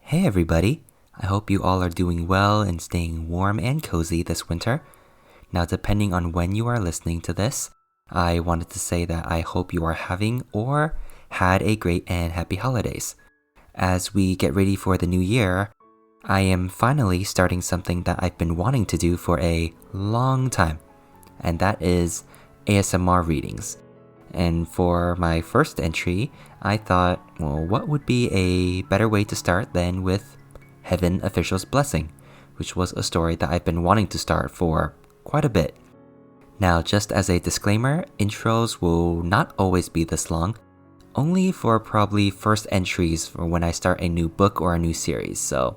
Hey everybody! I hope you all are doing well and staying warm and cozy this winter. Now, depending on when you are listening to this, I wanted to say that I hope you are having or had a great and happy holidays. As we get ready for the new year, I am finally starting something that I've been wanting to do for a long time, and that is ASMR readings. And for my first entry, I thought, well, what would be a better way to start than with Heaven Official's Blessing, which was a story that I've been wanting to start for quite a bit. Now, just as a disclaimer, intros will not always be this long, only for probably first entries for when I start a new book or a new series. So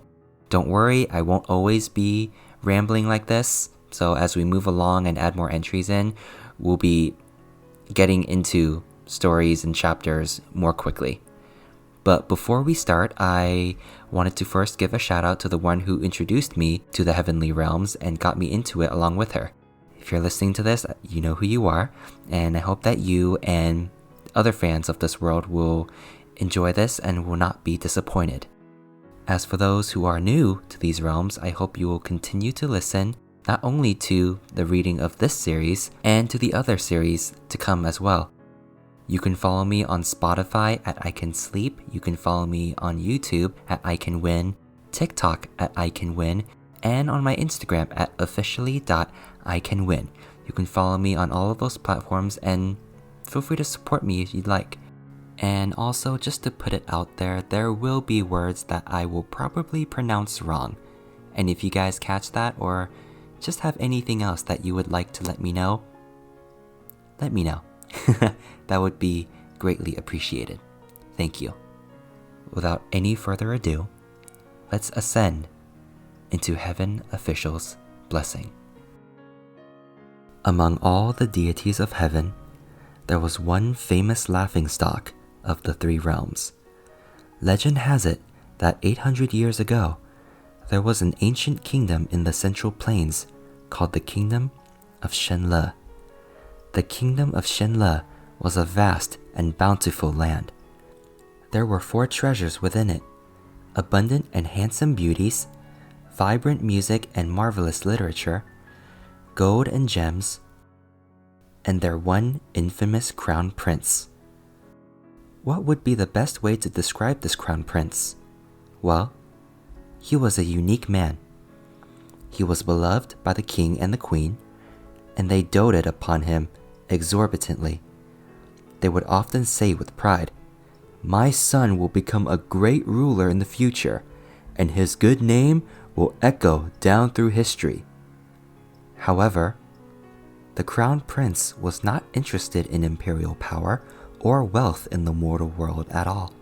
don't worry, I won't always be rambling like this. So as we move along and add more entries in, we'll be getting into stories and chapters more quickly. But before we start, I wanted to first give a shout out to the one who introduced me to the Heavenly Realms and got me into it along with her. If you're listening to this, you know who you are, and I hope that you and other fans of this world will enjoy this and will not be disappointed. As for those who are new to these realms, I hope you will continue to listen not only to the reading of this series, and to the other series to come as well. You can follow me on Spotify at iKenSleep, you can follow me on YouTube at iKenWin, TikTok at iKenWin, and on my Instagram at officially.iKenWin. You can follow me on all of those platforms and feel free to support me if you'd like. And also, just to put it out there will be words that I will probably pronounce wrong. And if you guys catch that or just have anything else that you would like to let me know, let me know. That would be greatly appreciated. Thank you. Without any further ado, let's ascend into Heaven Official's Blessing. Among all the deities of heaven, there was one famous laughingstock of the three realms. Legend has it that 800 years ago, there was an ancient kingdom in the Central Plains called the Kingdom of Shenle. The Kingdom of Shenle was a vast and bountiful land. There were 4 treasures within it: abundant and handsome beauties, vibrant music and marvelous literature, gold and gems, and their one infamous crown prince. What would be the best way to describe this crown prince? Well, he was a unique man. He was beloved by the king and the queen, and they doted upon him exorbitantly. They would often say with pride, "My son will become a great ruler in the future, and his good name will echo down through history." However, the crown prince was not interested in imperial power or wealth in the mortal world at all.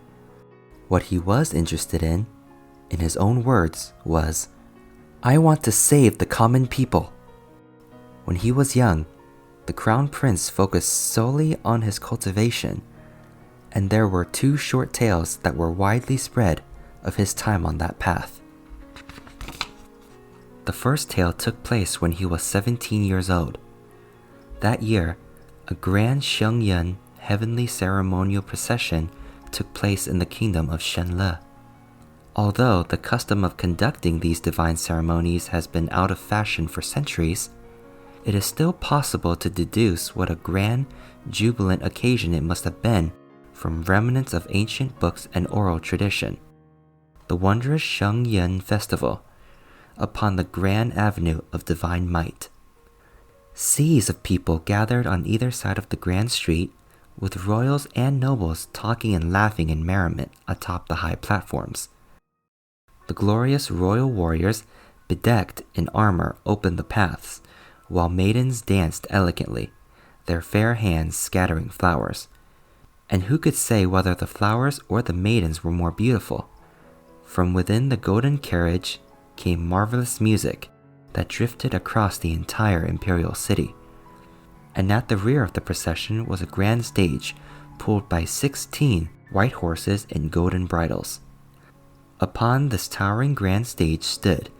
What he was interested in his own words, was, "I want to save the common people." When he was young, the crown prince focused solely on his cultivation, and there were 2 short tales that were widely spread of his time on that path. The first tale took place when he was 17 years old. That year, a grand Xiongyan heavenly ceremonial procession took place in the kingdom of Shenle. Although the custom of conducting these divine ceremonies has been out of fashion for centuries, it is still possible to deduce what a grand, jubilant occasion it must have been from remnants of ancient books and oral tradition. The wondrous Xiongyan festival upon the grand avenue of divine might. Seas of people gathered on either side of the grand street, with royals and nobles talking and laughing in merriment atop the high platforms. The glorious royal warriors, bedecked in armor, opened the paths, while maidens danced elegantly, their fair hands scattering flowers. And who could say whether the flowers or the maidens were more beautiful? From within the golden carriage came marvelous music that drifted across the entire imperial city. And at the rear of the procession was a grand stage pulled by 16 white horses in golden bridles. Upon this towering grand stage stood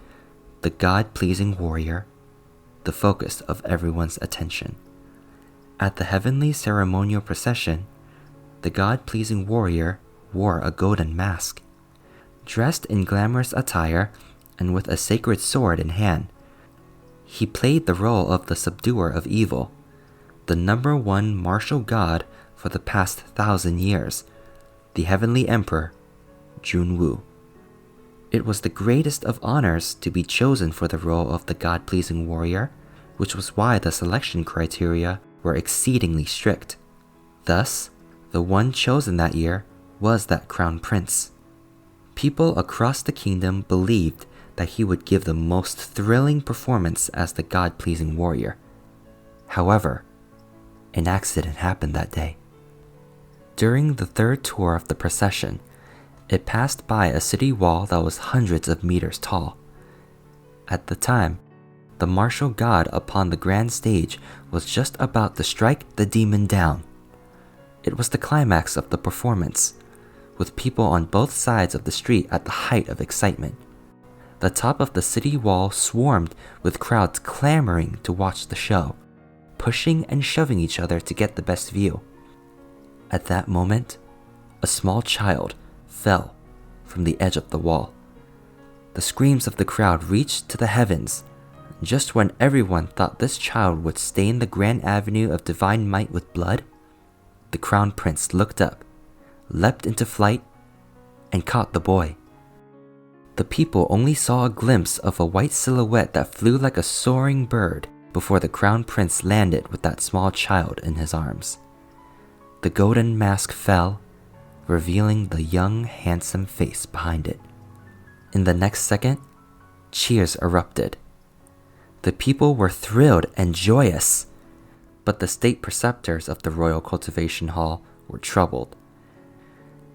the God-pleasing warrior, the focus of everyone's attention. At the heavenly ceremonial procession, the God-pleasing warrior wore a golden mask. Dressed in glamorous attire and with a sacred sword in hand, he played the role of the subduer of evil, the #1 martial god for the past 1,000 years, the heavenly emperor, Junwu. It was the greatest of honors to be chosen for the role of the god-pleasing warrior, which was why the selection criteria were exceedingly strict. Thus, the one chosen that year was that crown prince. People across the kingdom believed that he would give the most thrilling performance as the god-pleasing warrior. However, an accident happened that day. During the third tour of the procession, it passed by a city wall that was hundreds of meters tall. At the time, the martial god upon the grand stage was just about to strike the demon down. It was the climax of the performance, with people on both sides of the street at the height of excitement. The top of the city wall swarmed with crowds clamoring to watch the show, pushing and shoving each other to get the best view. At that moment, a small child fell from the edge of the wall. The screams of the crowd reached to the heavens. Just when everyone thought this child would stain the grand avenue of divine might with blood, the crown prince looked up, leapt into flight, and caught the boy. The people only saw a glimpse of a white silhouette that flew like a soaring bird before the crown prince landed with that small child in his arms. The golden mask fell, revealing the young, handsome face behind it. In the next second, cheers erupted. The people were thrilled and joyous, but the state preceptors of the Royal Cultivation Hall were troubled.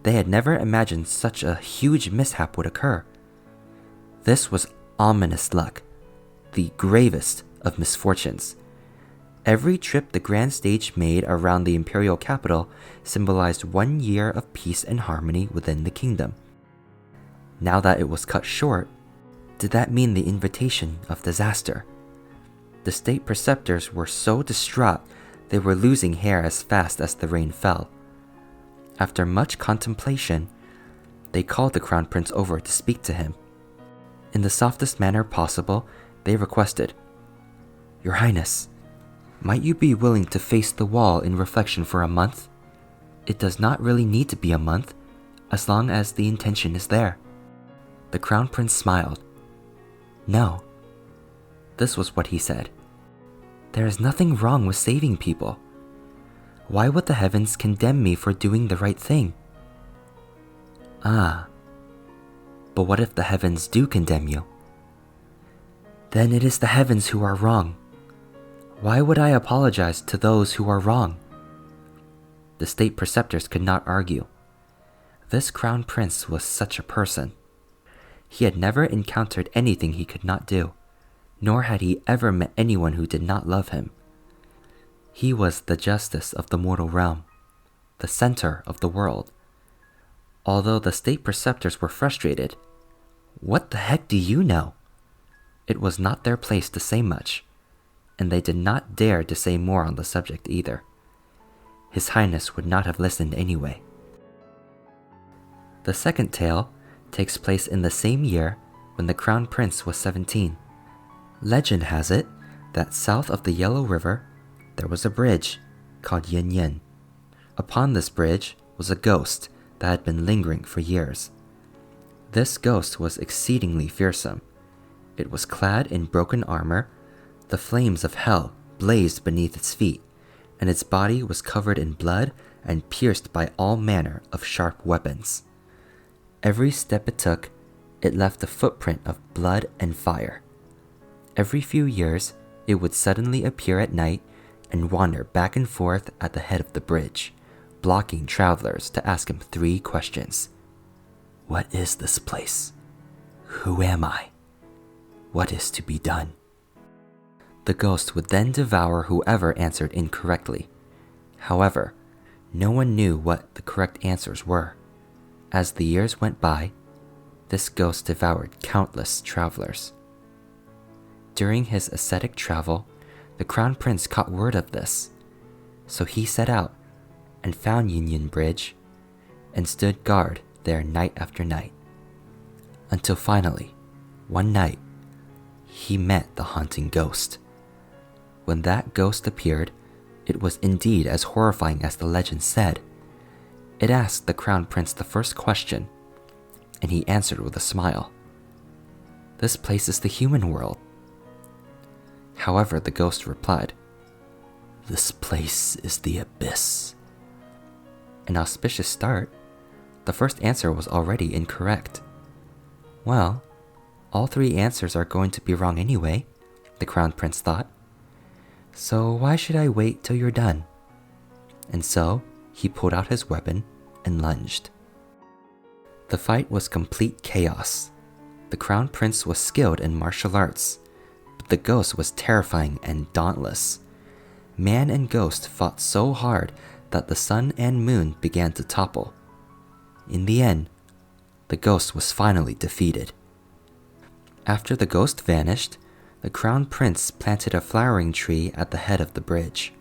They had never imagined such a huge mishap would occur. This was ominous luck, the gravest of misfortunes. Every trip the grand stage made around the imperial capital symbolized 1 year of peace and harmony within the kingdom. Now that it was cut short, did that mean the invitation of disaster? The state preceptors were so distraught they were losing hair as fast as the rain fell. After much contemplation, they called the crown prince over to speak to him. In the softest manner possible, they requested, "Your Highness, might you be willing to face the wall in reflection for a month? It does not really need to be a month, as long as the intention is there." The crown prince smiled. "No." This was what he said. "There is nothing wrong with saving people. Why would the heavens condemn me for doing the right thing?" "Ah, but what if the heavens do condemn you?" "Then it is the heavens who are wrong. Why would I apologize to those who are wrong?" The state preceptors could not argue. This crown prince was such a person. He had never encountered anything he could not do, nor had he ever met anyone who did not love him. He was the justice of the mortal realm, the center of the world. Although the state preceptors were frustrated, "What the heck do you know?" It was not their place to say much, and they did not dare to say more on the subject either. His Highness would not have listened anyway. The second tale takes place in the same year when the crown prince was 17. Legend has it that south of the Yellow River, there was a bridge called Yin Yin. Upon this bridge was a ghost that had been lingering for years. This ghost was exceedingly fearsome. It was clad in broken armor, the flames of hell blazed beneath its feet, and its body was covered in blood and pierced by all manner of sharp weapons. Every step it took, it left a footprint of blood and fire. Every few years, it would suddenly appear at night and wander back and forth at the head of the bridge, blocking travelers to ask him 3 questions. What is this place? Who am I? What is to be done? The ghost would then devour whoever answered incorrectly. However, no one knew what the correct answers were. As the years went by, this ghost devoured countless travelers. During his ascetic travel, the crown prince caught word of this, so he set out and found Yin Yin Bridge and stood guard there night after night. Until finally, one night, he met the haunting ghost. When that ghost appeared, it was indeed as horrifying as the legend said. It asked the Crown Prince the first question, and he answered with a smile. "This place is the human world." However, the ghost replied, "This place is the abyss." An auspicious start. The first answer was already incorrect. Well, all three answers are going to be wrong anyway, the Crown Prince thought. So why should I wait till you're done? And so he pulled out his weapon and lunged. The fight was complete chaos. The Crown Prince was skilled in martial arts, but the ghost was terrifying and dauntless. Man and ghost fought so hard that the sun and moon began to topple. In the end, the ghost was finally defeated. After the ghost vanished, the Crown Prince planted a flowering tree at the head of the bridge.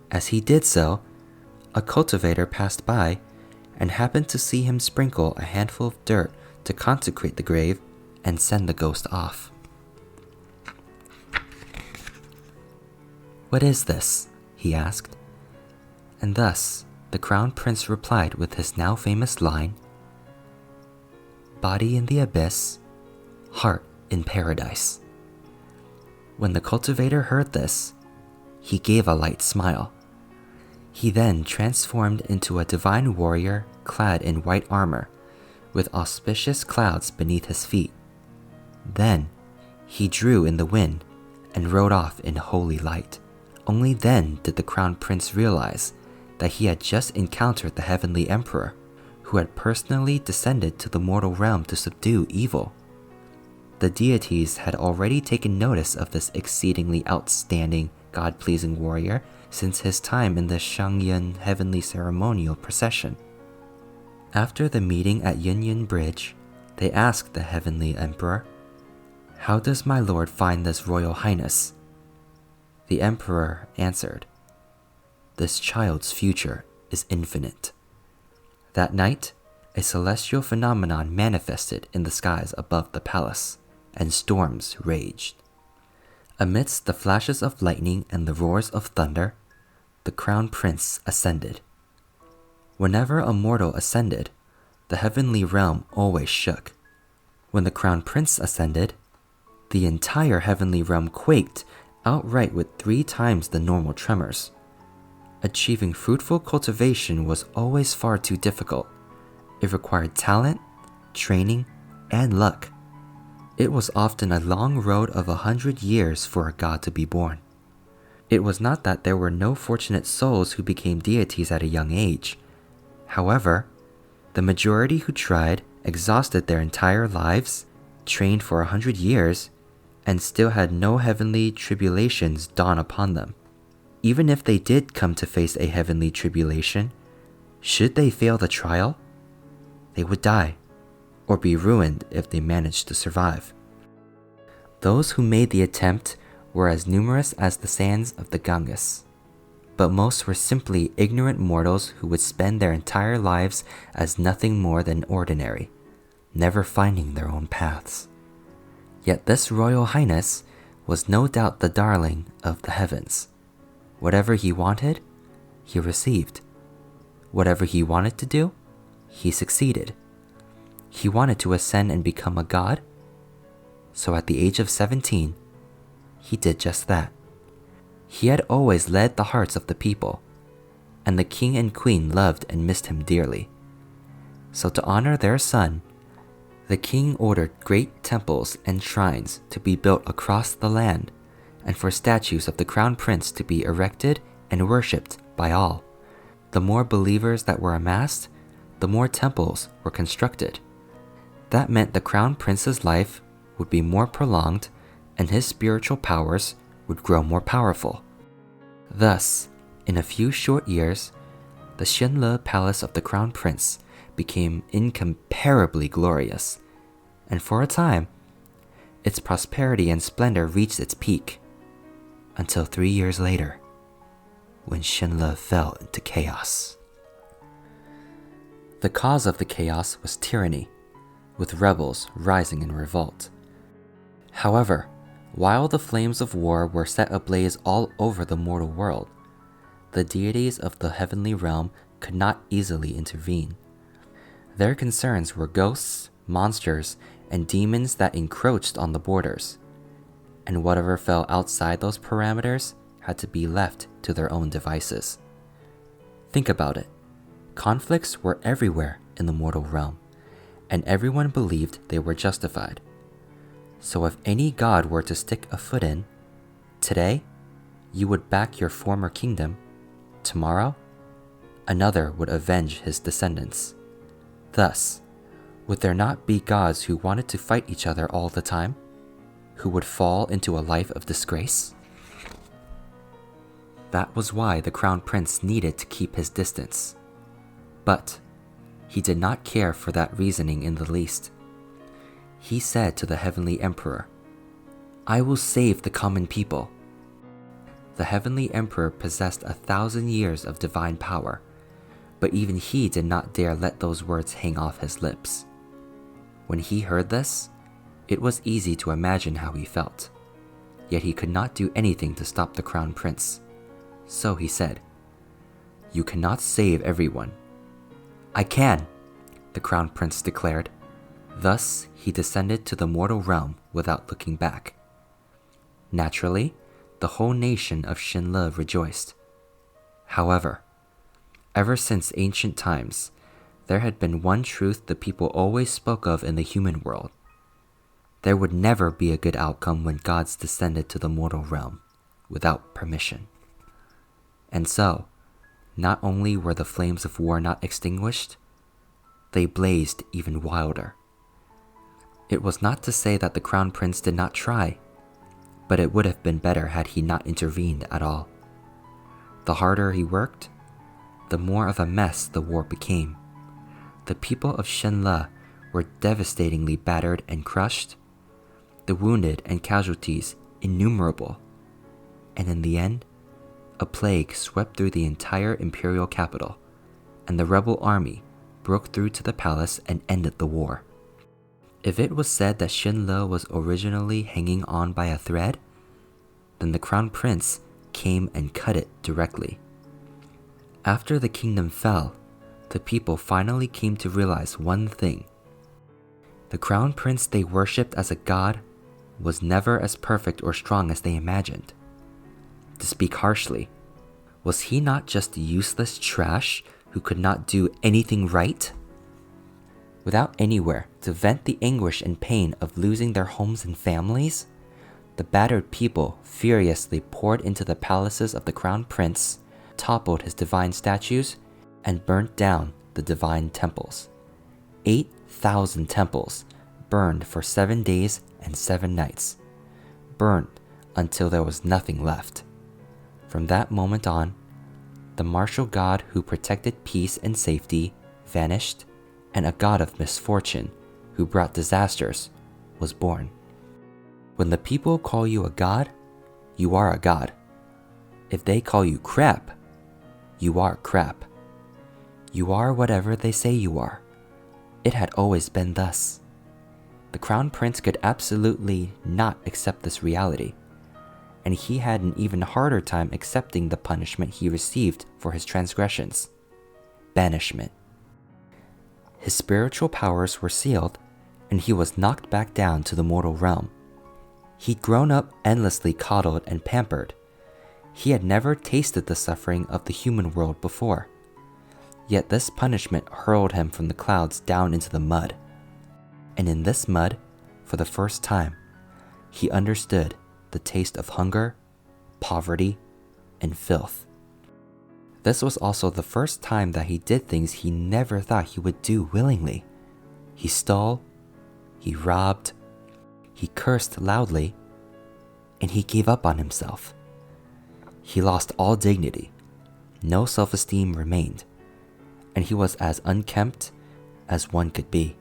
As he did so, a cultivator passed by and happened to see him sprinkle a handful of dirt to consecrate the grave and send the ghost off. "What is this?" he asked. And thus, the Crown Prince replied with his now famous line, "Body in the abyss, heart in paradise." When the cultivator heard this, he gave a light smile. He then transformed into a divine warrior clad in white armor, with auspicious clouds beneath his feet. Then, he drew in the wind and rode off in holy light. Only then did the Crown Prince realize that he had just encountered the Heavenly Emperor, who had personally descended to the mortal realm to subdue evil. The deities had already taken notice of this exceedingly outstanding, God-pleasing warrior since his time in the Shangyun heavenly ceremonial procession. After the meeting at Yunyun Bridge, they asked the Heavenly Emperor, "How does my lord find this Royal Highness?" The Emperor answered, "This child's future is infinite." That night, a celestial phenomenon manifested in the skies above the palace, and storms raged. Amidst the flashes of lightning and the roars of thunder, the Crown Prince ascended. Whenever a mortal ascended, the heavenly realm always shook. When the Crown Prince ascended, the entire heavenly realm quaked outright with 3 times the normal tremors. Achieving fruitful cultivation was always far too difficult. It required talent, training, and luck. It was often a long road of 100 years for a god to be born. It was not that there were no fortunate souls who became deities at a young age. However, the majority who tried exhausted their entire lives, trained for 100 years, and still had no heavenly tribulations dawn upon them. Even if they did come to face a heavenly tribulation, should they fail the trial, they would die, or be ruined if they managed to survive. Those who made the attempt were as numerous as the sands of the Ganges, but most were simply ignorant mortals who would spend their entire lives as nothing more than ordinary, never finding their own paths. Yet this Royal Highness was no doubt the darling of the heavens. Whatever he wanted, he received. Whatever he wanted to do, he succeeded. He wanted to ascend and become a god, so at the age of 17, he did just that. He had always led the hearts of the people, and the king and queen loved and missed him dearly. So to honor their son, the king ordered great temples and shrines to be built across the land, and for statues of the Crown Prince to be erected and worshipped by all. The more believers that were amassed, the more temples were constructed. That meant the Crown Prince's life would be more prolonged and his spiritual powers would grow more powerful. Thus, in a few short years, the Xinle Palace of the Crown Prince became incomparably glorious, and for a time, its prosperity and splendor reached its peak, until 3 years later, when Xinle fell into chaos. The cause of the chaos was tyranny. with rebels rising in revolt. However, while the flames of war were set ablaze all over the mortal world, the deities of the heavenly realm could not easily intervene. Their concerns were ghosts, monsters, and demons that encroached on the borders, and whatever fell outside those parameters had to be left to their own devices. Think about it. Conflicts were everywhere in the mortal realm, and everyone believed they were justified. So if any god were to stick a foot in, today, you would back your former kingdom. Tomorrow, another would avenge his descendants. Thus, would there not be gods who wanted to fight each other all the time, who would fall into a life of disgrace? That was why the crown prince needed to keep his distance. But he did not care for that reasoning in the least. He said to the heavenly emperor, "I will save the common people." The heavenly emperor possessed 1,000 years of divine power, but even he did not dare let those words hang off his lips. When he heard this, it was easy to imagine how he felt. Yet he could not do anything to stop the crown prince. So he said, "You cannot save everyone." "I can," the crown prince declared. Thus, he descended to the mortal realm without looking back. Naturally, the whole nation of Shinle rejoiced. However, ever since ancient times, there had been one truth the people always spoke of in the human world. There would never be a good outcome when gods descended to the mortal realm without permission. And so, not only were the flames of war not extinguished, they blazed even wilder. It was not to say that the crown prince did not try, but it would have been better had he not intervened at all. The harder he worked, the more of a mess the war became. The people of Shenle were devastatingly battered and crushed, the wounded and casualties innumerable, and in the end, a plague swept through the entire imperial capital, and the rebel army broke through to the palace and ended the war. If it was said that Shinle was originally hanging on by a thread, then the crown prince came and cut it directly. After the kingdom fell, the people finally came to realize one thing. The crown prince they worshipped as a god was never as perfect or strong as they imagined. To speak harshly, was he not just useless trash who could not do anything right? Without anywhere to vent the anguish and pain of losing their homes and families, the battered people furiously poured into the palaces of the crown prince, toppled his divine statues, and burnt down the divine temples. 8,000 temples burned for 7 days and 7 nights, burned until there was nothing left. From that moment on, the martial god who protected peace and safety vanished, and a god of misfortune who brought disasters was born. When the people call you a god, you are a god. If they call you crap, you are crap. You are whatever they say you are. It had always been thus. The crown prince could absolutely not accept this reality, and he had an even harder time accepting the punishment he received for his transgressions: banishment. His spiritual powers were sealed, and he was knocked back down to the mortal realm. He'd grown up endlessly coddled and pampered. He had never tasted the suffering of the human world before. Yet this punishment hurled him from the clouds down into the mud. And in this mud, for the first time, he understood the taste of hunger, poverty, and filth. This was also the first time that he did things he never thought he would do willingly. He stole, he robbed, he cursed loudly, and he gave up on himself. He lost all dignity, no self-esteem remained, and he was as unkempt as one could be.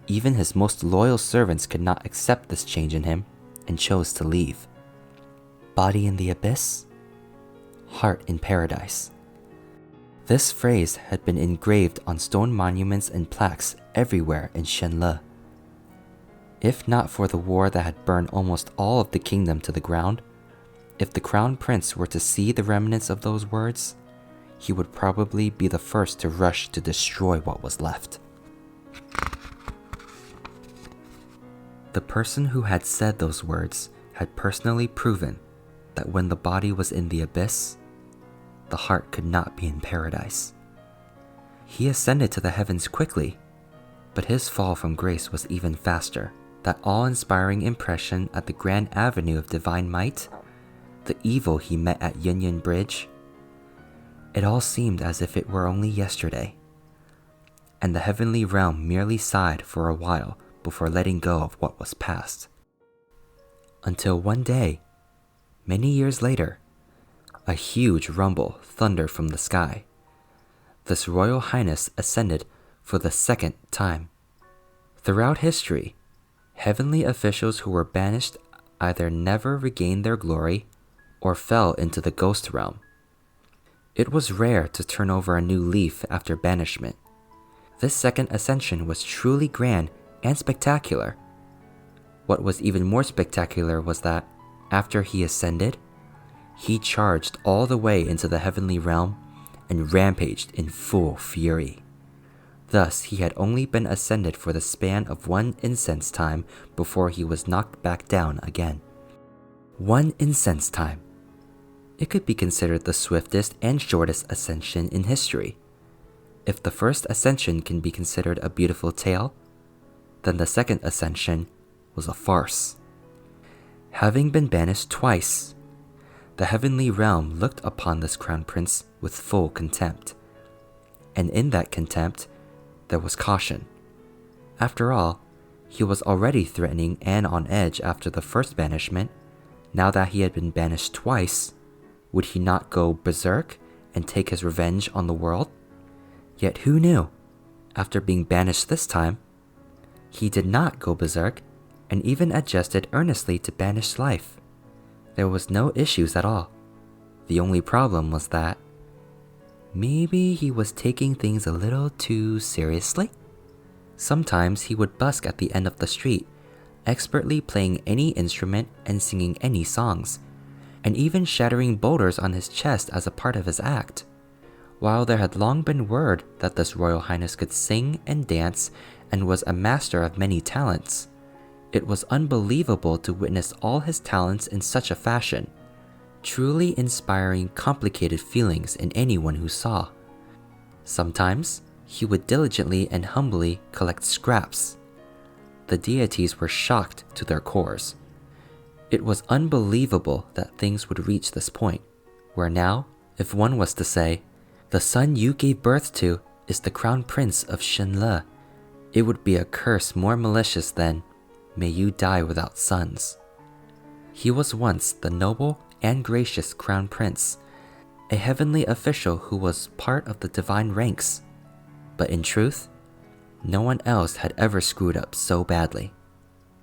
Even his most loyal servants could not accept this change in him and chose to leave. Body in the abyss, heart in paradise. This phrase had been engraved on stone monuments and plaques everywhere in Shenle. If not for the war that had burned almost all of the kingdom to the ground, if the crown prince were to see the remnants of those words, he would probably be the first to rush to destroy what was left. The person who had said those words had personally proven that when the body was in the abyss, the heart could not be in paradise. He ascended to the heavens quickly, but his fall from grace was even faster. That awe-inspiring impression at the grand avenue of divine might, the evil he met at Yin Bridge, it all seemed as if it were only yesterday, and the heavenly realm merely sighed for a while before letting go of what was past. Until one day, many years later, a huge rumble thundered from the sky. This Royal Highness ascended for the second time. Throughout history, heavenly officials who were banished either never regained their glory or fell into the ghost realm. It was rare to turn over a new leaf after banishment. This second ascension was truly grand and spectacular. What was even more spectacular was that, after he ascended, he charged all the way into the heavenly realm and rampaged in full fury. Thus, he had only been ascended for the span of one incense time before he was knocked back down again. One incense time. It could be considered the swiftest and shortest ascension in history. If the first ascension can be considered a beautiful tale, then the second ascension was a farce. Having been banished twice, the heavenly realm looked upon this crown prince with full contempt. And in that contempt, there was caution. After all, he was already threatening and on edge after the first banishment. Now that he had been banished twice, would he not go berserk and take his revenge on the world? Yet who knew? After being banished this time, he did not go berserk and even adjusted earnestly to banished life. There was no issues at all. The only problem was that maybe he was taking things a little too seriously. Sometimes he would busk at the end of the street, expertly playing any instrument and singing any songs, and even shattering boulders on his chest as a part of his act. While there had long been word that this Royal Highness could sing and dance and was a master of many talents, it was unbelievable to witness all his talents in such a fashion, truly inspiring complicated feelings in anyone who saw. Sometimes, he would diligently and humbly collect scraps. The deities were shocked to their cores. It was unbelievable that things would reach this point, where now, if one was to say, "The son you gave birth to is the crown prince of Shenle," it would be a curse more malicious than, "May you die without sons." He was once the noble and gracious crown prince, a heavenly official who was part of the divine ranks. But in truth, no one else had ever screwed up so badly.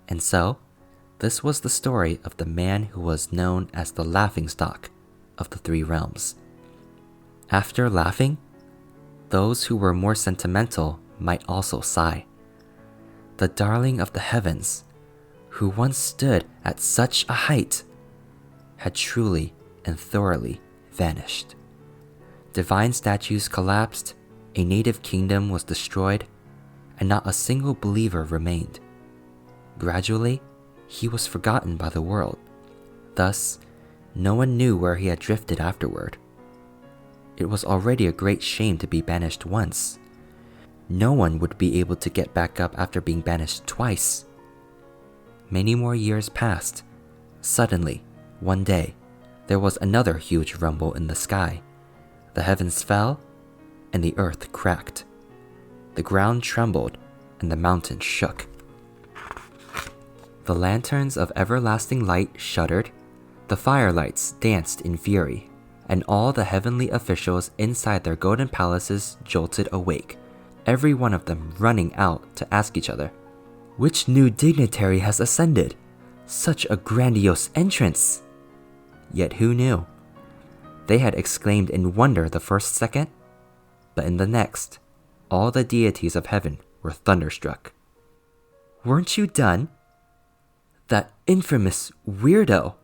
And so, this was the story of the man who was known as the laughingstock of the three realms. After laughing, those who were more sentimental might also sigh. The darling of the heavens, who once stood at such a height, had truly and thoroughly vanished. Divine statues collapsed, a native kingdom was destroyed, and not a single believer remained. Gradually, he was forgotten by the world. Thus, no one knew where he had drifted afterward. It was already a great shame to be banished once. No one would be able to get back up after being banished twice. Many more years passed. Suddenly, one day, there was another huge rumble in the sky. The heavens fell, and the earth cracked. The ground trembled, and the mountains shook. The lanterns of everlasting light shuddered, the firelights danced in fury, and all the heavenly officials inside their golden palaces jolted awake, every one of them running out to ask each other, "Which new dignitary has ascended? Such a grandiose entrance!" Yet who knew? They had exclaimed in wonder the first second, But in the next, all the deities of heaven were thunderstruck. Weren't you done? That infamous weirdo,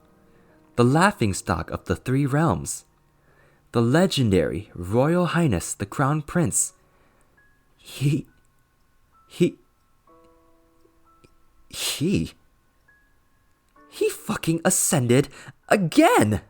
the laughingstock of the three realms, the legendary Royal Highness the Crown Prince, he fucking ascended again!